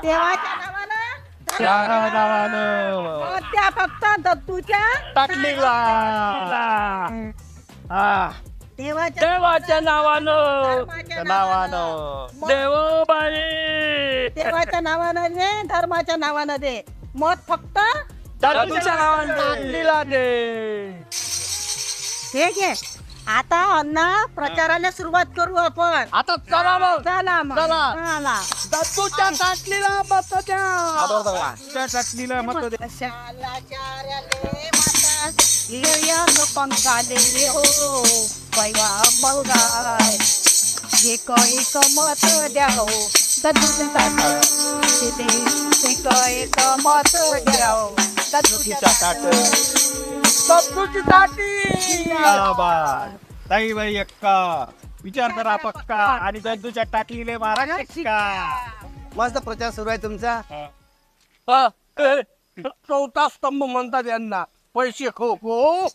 देवाच्या नावानं नावानं त्या फक्त दत्तूच्या टाकलीला देवाच्या नावानं देवबाई देवाच्या नावानं दे, धर्माच्या नावानं दे, मत फक्त तुमच्या नावानं टाकलीला दे. ठीक आहे. आता अण्णा प्रचाराला सुरुवात करू आपण. आता चला मग चला मग. चला. चला. दत्तूच्या टाकलीला मत द्या. त्या टाकलीला मत द्या. शालाचार्याले माता लिया पंखाले हो पैवा बलगाय एक एक मत द्या हो दत्तूच्या एक मत द्या हो दत्तूच्या दत्तूची टाकी ताई बाई एक्का विचार करा पक्का आणि दत्तूच्या टाकलीले महाराज एक्का. मस्त प्रचार सुरू आहे तुमचा. चौथा स्तंभ म्हणतात यांना. पैसे खो खो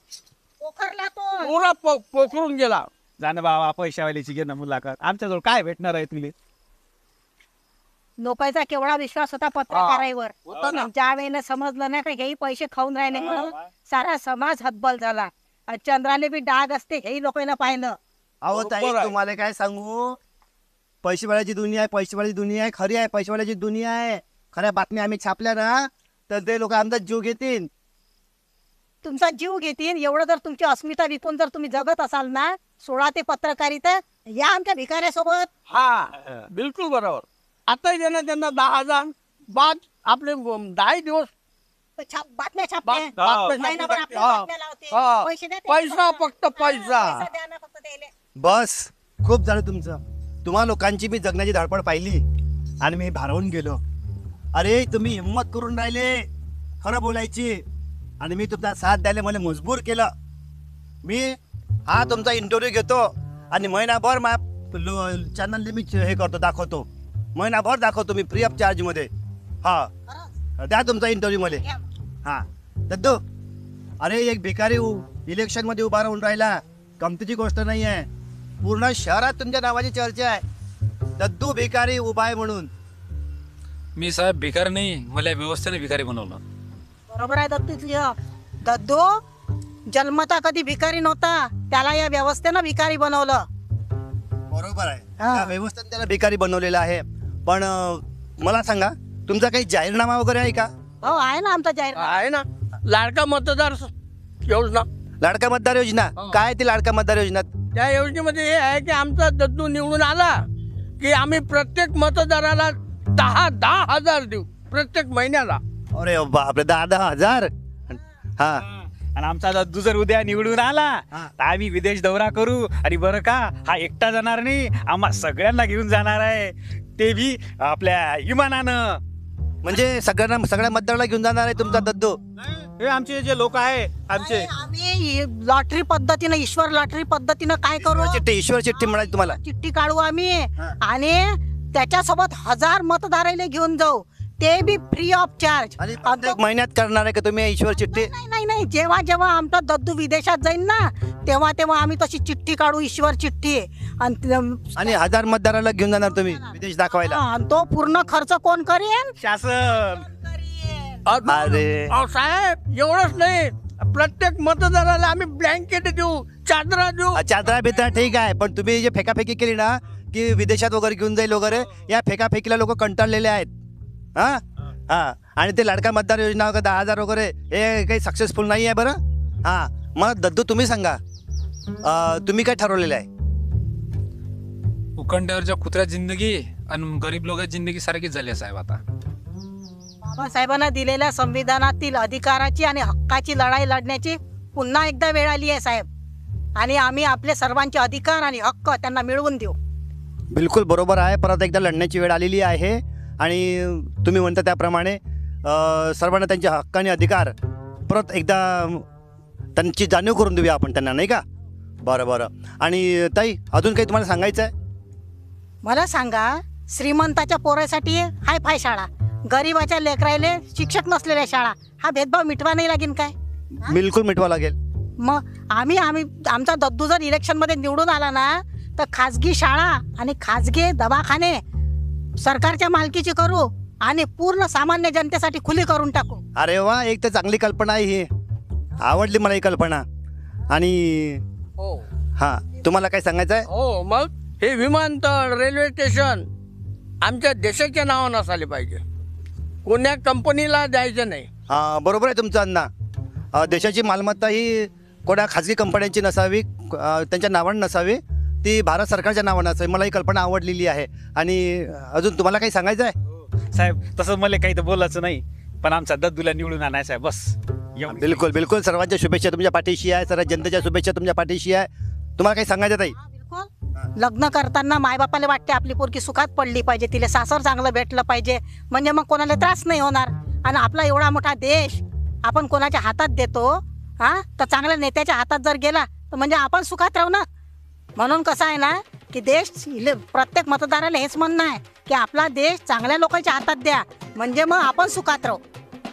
पोखरला तो पुरा पोखरून गेला. जाण बाबा पैशावाल्याची घे ना मुलाखत. आमच्याजवळ काय भेटणार आहे तुले? लोकांचा केवढा विश्वास होता पत्रकारांवर. होता ना. ज्या वेळेला समजलं ना का हेही पैसे खाऊन राहिले म्हणून सारा समाज हतबल झाला. आणि चंद्राले बी डाग असते हेही लोकांना पाहिलं. अहो ताई बरोबर आहे. तुम्हाला काय सांगू, पैसेवाल्याची दुनिया आहे, पैसेवाल्याची दुनिया आहे, खरी आहे पैसेवाल्याची दुनिया आहे. खऱ्या बातम्या आम्ही छापल्या ना तर ते लोक आमचा जीव घेतील. तुमचा जीव घेतील एवढं जर तुमची अस्मिता विकून जर तुम्ही जगत असाल ना, सोळा ते पत्रकारिता या आमच्या भिकाऱ्यासोबत. हा बिलकुल बरोबर. आता त्यांना 10,000 बाद आपले 10 दिवस बातम्या छापते. बातम्या महिनाभर छापते. आपल्याला बातम्या लावते. हा. पैसे द्या ते. पैसा फक्त पैसा. पैसा द्या ना फक्त द्यायले. बस खूप झालं तुमचं. तुम्हा लोकांची मी जगण्याची धडपड पाहिली आणि मी भारावून गेलो. अरे तुम्ही हिंमत करून राहिले खरं बोलायची आणि मी तुमचा साथ द्यायला मला मजबूर केलं. मी हा तुमचा इंटरव्ह्यू घेतो आणि महिनाभर चॅनलने मी हे करतो, दाखवतो. महिनाभर दाखवतो मी फ्री ऑफ चार्ज मध्ये. हा द्या तुमचा इंटरव्ह्यू मध्ये. हा दद्दू, अरे एक भिकारी इलेक्शन मध्ये उभा राहून राहिला, गमतीची गोष्ट नाही आहे. पूर्ण शहरात तुमच्या नावाची चर्चा आहे, दद्दू भिकारी उभा आहे म्हणून. मी साहेब भिकारी नाही, मला व्यवस्थेने भिकारी बनवलं. बरोबर आहे दत्तू तुझं. दद्दू जन्मता कधी भिकारी नव्हता, त्याला या व्यवस्थेनं भिकारी बनवलं. बरोबर आहे, हा. त्या व्यवस्थेने त्याला भिकारी बनवलेला आहे. पण मला सांगा, तुमचा काही जाहीरनामा वगैरे आहे का? हो आहे ना आमचा जाहीर. आहे ना लाडका मतदार योजना. लाडका मतदार योजना काय आहे ती लाडका मतदार योजना? त्या योजनेमध्ये हे आहे की आमचा दद्दू निवडून आला की आम्ही प्रत्येक मतदाराला 10,000 देऊ प्रत्येक महिन्याला. अरे बापरे, 10,000. हा आणि आमचा दद्दू जर उद्या निवडून आला हा. तर आम्ही विदेश दौरा करू. आणि बरं का, हा एकटा जाणार नाही, आम्हा सगळ्यांना घेऊन जाणार आहे, ते बी आपल्या विमानानं. म्हणजे सगळ्या मतदाराला घेऊन जाणार आहे तुमचा दद्दू? हे आमचे जे लोक आहे आमचे, आम्ही लॉटरी पद्धतीनं, ईश्वर लॉटरी पद्धतीनं काय करू, ईश्वर चिठ्ठी म्हणाली तुम्हाला. चिठ्ठी काढू आम्ही आणि त्याच्यासोबत 1000 मतदाराला घेऊन जाऊ, ते बी फ्री ऑफ चार्ज. आणि प्रत्येक महिन्यात करणार आहे का तुम्ही ईश्वर चिठ्ठी? नाही नाही नाही, जेव्हा जेव्हा आमचा दद्दू विदेशात जाईल ना तेव्हा तेव्हा आम्ही तशी चिठ्ठी काढू, ईश्वर चिठ्ठी. आणि 1000 मतदाराला घेऊन जाणार तुम्ही विदेश दाखवायला? आणि तो पूर्ण खर्च कोण करेन? शासन. अरे अहो साहेब एवढंच नाही, प्रत्येक मतदाराला आम्ही ब्लँकेट देऊ, चादरा देऊ. चादरा बिदरा ठीक आहे, पण तुम्ही जे फेकाफेकी केली ना की विदेशात वगैरे घेऊन जाईल वगैरे, या फेकाफेकीला लोक कंटाळलेले आहेत. हा हा आणि ते लाडका मतदार योजना वगैरे 10,000 वगैरे हे काही सक्सेसफुल नाही आहे. बरं हा, मग दद्दू तुम्ही सांगा, तुम्ही काय ठरवलेलं आहे? उखंड्यावरच्या कुत्र्या जिंदगी आणि गरीब लोकांची जिंदगी सारखीच झाली आहे साहेब. आता बाबासाहेबांना दिलेल्या संविधानातील अधिकाराची आणि हक्काची लढाई लढण्याची पुन्हा एकदा वेळ आली आहे साहेब. आणि आम्ही आपले सर्वांचे अधिकार आणि हक्क त्यांना मिळवून देऊ. बिलकुल बरोबर आहे, परत एकदा लढण्याची वेळ आलेली आहे. आणि तुम्ही म्हणता त्याप्रमाणे सर्वांना त्यांचे हक्क आणि अधिकार परत एकदा त्यांची जाणीव करून देऊया आपण त्यांना, नाही का? बरं बरं. आणि ताई अजून काही तुम्हाला सांगायचं आहे? मला सांगा, श्रीमंताच्या पोरासाठी हाय फाय शाळा, गरीबाच्या लेकरायले शिक्षक नसलेल्या शाळा, हा भेदभाव मिटवा नाही लागेल काय? बिलकुल मिटवा लागेल. मग आम्ही आमचा दद्दू जर इलेक्शनमध्ये निवडून आला ना तर खाजगी शाळा आणि खाजगी दवाखाने सरकारच्या मालकीचे करू आणि पूर्ण सामान्य जनतेसाठी खुली करून टाकू. अरे वा, एक तर चांगली कल्पना आहे ही, आवडली मला ही कल्पना. आणि हो हां, तुम्हाला काय सांगायचं आहे? हो, मग हे विमानतळ, रेल्वे स्टेशन आमच्या देशाच्या नावानं असायला पाहिजे, कोण्या कंपनीला द्यायचं नाही. बरोबर आहे तुमचं अण्णा. देशाची मालमत्ता ही कोणा खाजगी कंपन्यांची नसावी, त्यांच्या नावानं नसावी, ती भारत सरकारच्या नावानं असावी. मला ही कल्पना आवडलेली आहे. आणि अजून तुम्हाला काही सांगायचं आहे? साहेब तसं मला काही तर बोलायचं नाही, पण आमचा दद्दूला निवडून आणायचं आहे बस. एवढं. बिलकुल बिलकुल, सर्वांच्या शुभेच्छा तुमच्या पाठीशी आहे, सर्व जनतेच्या शुभेच्छा तुमच्या पाठीशी आहे. तुम्हाला काही सांगायचं ताई? हा, बिलकुल. लग्न करताना मायबापाला वाटते आपली पोरगी सुखात पडली पाहिजे, तिला सासर चांगलं भेटलं पाहिजे, म्हणजे मग कोणाला त्रास नाही होणार. आणि आपला एवढा मोठा देश आपण कोणाच्या हातात देतो, हा, तर चांगल्या नेत्याच्या हातात जर गेला तर म्हणजे आपण सुखात राहू ना. म्हणून कसं आहे ना की प्रत्येक मतदाराला हेच म्हणणं आहे की आपला देश चांगल्या लोकांच्या हातात द्या, म्हणजे मग आपण सुखात राहू.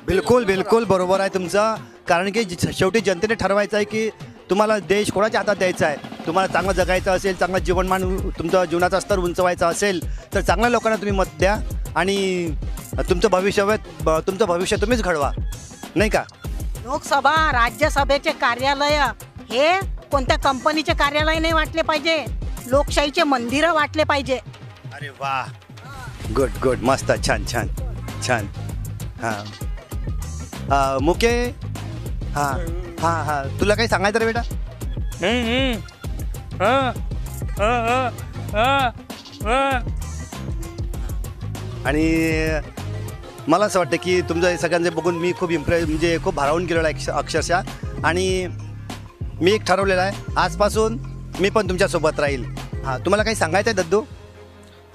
बिलकुल बिलकुल बरोबर आहे तुमचं. कारण की शेवटी जनतेने ठरवायचं आहे की तुम्हाला देश कोणाच्या हातात द्यायचा आहे. तुम्हाला चांगलं जगायचं असेल, चांगलं जीवनमान, तुमचं जीवनाचा स्तर उंचवायचा असेल तर चांगल्या लोकांना तुम्ही मत द्या आणि तुमचं भविष्य तुम्हीच घडवा, नाही का? लोकसभा, राज्यसभेचे कार्यालय हे कोणत्या कंपनीचे कार्यालय नाही वाटले पाहिजे, लोकशाहीचे मंदिरं वाटले पाहिजे. अरे वा, गुड गुड, मस्त, छान छान छान. हां मुके, हां हां हां, तुला काही सांगायचं रे बेटा? आणि मला असं वाटतं की तुमचं हे सगळ्यांचे बघून मी खूप म्हणजे खूप भारावून गेलेलो आहे अक्षरशः. आणि मी एक ठरवलेलं आहे, आजपासून मी पण तुमच्यासोबत राहील. हां, तुम्हाला काही सांगायचं आहे दद्दू?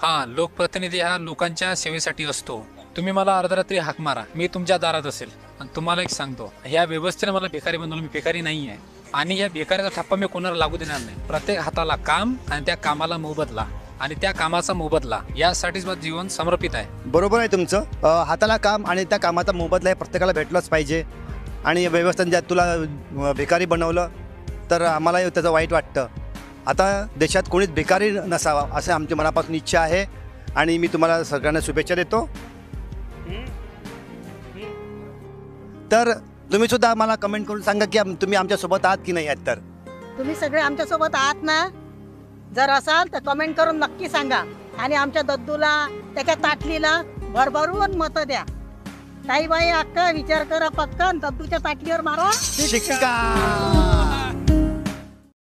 हा, लोकप्रतिनिधी हा लोकांच्या सेवेसाठी असतो. तुम्ही मला अर्धरात्री हाक मारा, मी तुमच्या दारात असेल. आणि तुम्हाला एक सांगतो, ह्या व्यवस्थेने मला भिकारी बनवलं, मी भिकारी नाही आहे. आणि या भिकाऱ्याचा ठप्पा मी कोणाला लागू देणार नाही. प्रत्येक हाताला काम आणि त्या कामाला मोबदला, आणि त्या कामाचा मोबदला, यासाठीच माझं जीवन समर्पित आहे. बरोबर आहे तुमचं. हाताला काम आणि त्या कामाचा मोबदला हे प्रत्येकाला भेटलंच पाहिजे. आणि व्यवस्थेने ज्यात तुला भिकारी बनवलं तर आम्हाला त्याचं वाईट वाटतं. आता देशात कोणीच भिकारी नसावा असं आमच्या मनापासून इच्छा आहे. आणि मी तुम्हाला सगळ्यांना शुभेच्छा देतो. तर तुम्ही सुद्धा मला कमेंट करून सांगा की तुम्ही आमच्यासोबत आहात की नाही आहात. तर तुम्ही सगळे आमच्यासोबत आहात ना? जर असाल तर कमेंट करून नक्की सांगा. आणि आमच्या दद्दूला, त्याच्या ताटलीला भरभरून मतं द्या. ताईबाई अक्का विचार करा पक्का, दद्दूच्या ताटलीवर मारा शिक्का.